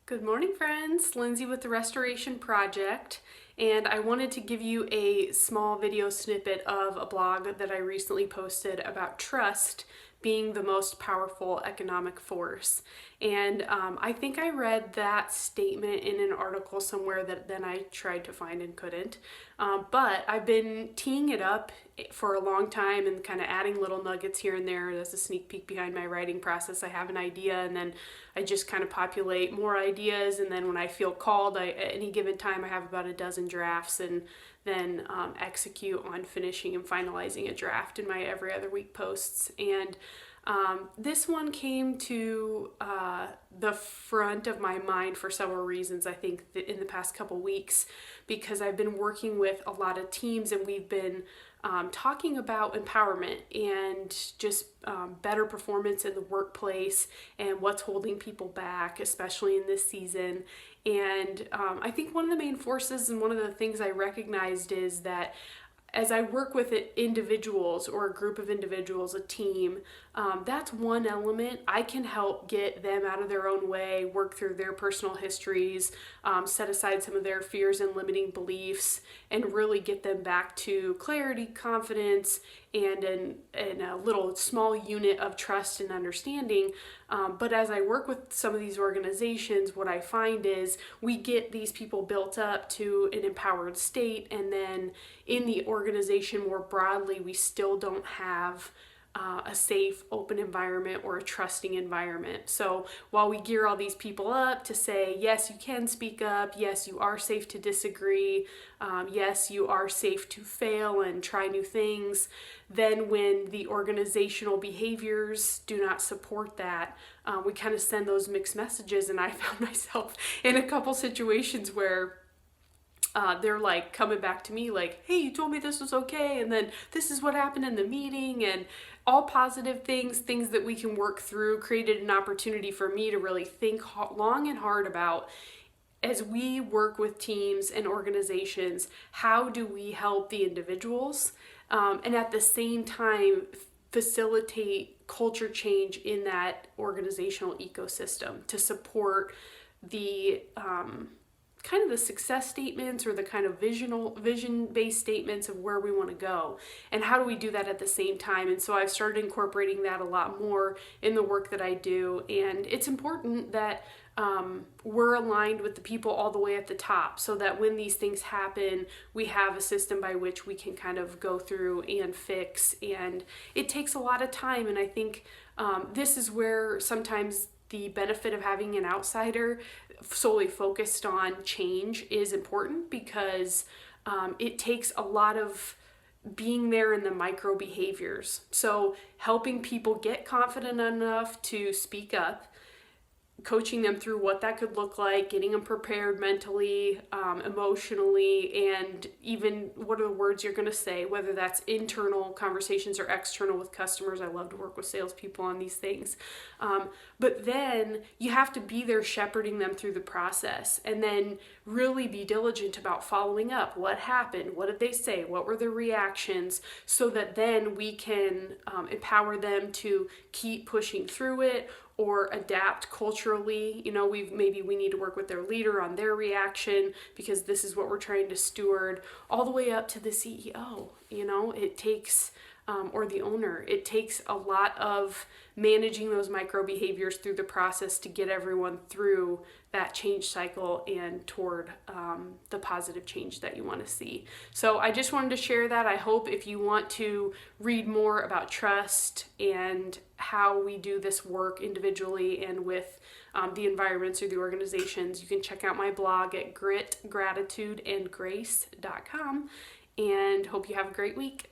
Good morning, friends. Lindsay with the Restoration Project, and I wanted to give you a small video snippet of a blog that I recently posted about trust being the most powerful economic force. And I think I read that statement in an article somewhere that then I tried to find and couldn't. But I've been teeing it up for a long time and kind of adding little nuggets here and there. That's a sneak peek behind my writing process. I have an idea and then I just kind of populate more ideas, and then when I feel called, at any given time I have about a dozen drafts, and then execute on finishing and finalizing a draft in my every other week posts. And this one came to the front of my mind for several reasons, I think, in the past couple weeks, because I've been working with a lot of teams and we've been talking about empowerment and just better performance in the workplace and what's holding people back, especially in this season. And I think one of the main forces and one of the things I recognized is that as I work with individuals or a group of individuals, a team, that's one element. I can help get them out of their own way, work through their personal histories, set aside some of their fears and limiting beliefs, and really get them back to clarity, confidence, and a little small unit of trust and understanding. But as I work with some of these organizations, what I find is we get these people built up to an empowered state, and then in the organization more broadly, we still don't have a safe, open environment or a trusting environment. So while we gear all these people up to say, yes, you can speak up, yes, you are safe to disagree, yes, you are safe to fail and try new things, then when the organizational behaviors do not support that, we kind of send those mixed messages. And I found myself in a couple situations where they're like coming back to me like, hey, you told me this was okay, and then this is what happened in the meeting, and all positive things that we can work through, created an opportunity for me to really think long and hard about, as we work with teams and organizations, how do we help the individuals and at the same time facilitate culture change in that organizational ecosystem to support the kind of the success statements or the kind of vision-based statements of where we want to go, and how do we do that at the same time. And so I've started incorporating that a lot more in the work that I do, and it's important that we're aligned with the people all the way at the top, so that when these things happen, we have a system by which we can kind of go through and fix. And it takes a lot of time, and I think this is where sometimes the benefit of having an outsider solely focused on change is important, because it takes a lot of being there in the micro behaviors. So helping people get confident enough to speak up, coaching them through what that could look like, getting them prepared mentally, emotionally, and even what are the words you're going to say, whether that's internal conversations or external with customers. I love to work with salespeople on these things. But then you have to be there shepherding them through the process, and then really be diligent about following up. What happened? What did they say? What were their reactions? So that then we can empower them to keep pushing through it, or adapt culturally. You know, maybe we need to work with their leader on their reaction, because this is what we're trying to steward, all the way up to the CEO. You know, it takes, or the owner, it takes a lot of managing those micro behaviors through the process to get everyone through that change cycle and toward the positive change that you want to see. So I just wanted to share that. I hope if you want to read more about trust and how we do this work individually and with the environments or the organizations, you can check out my blog at gritgratitudeandgrace.com, and hope you have a great week.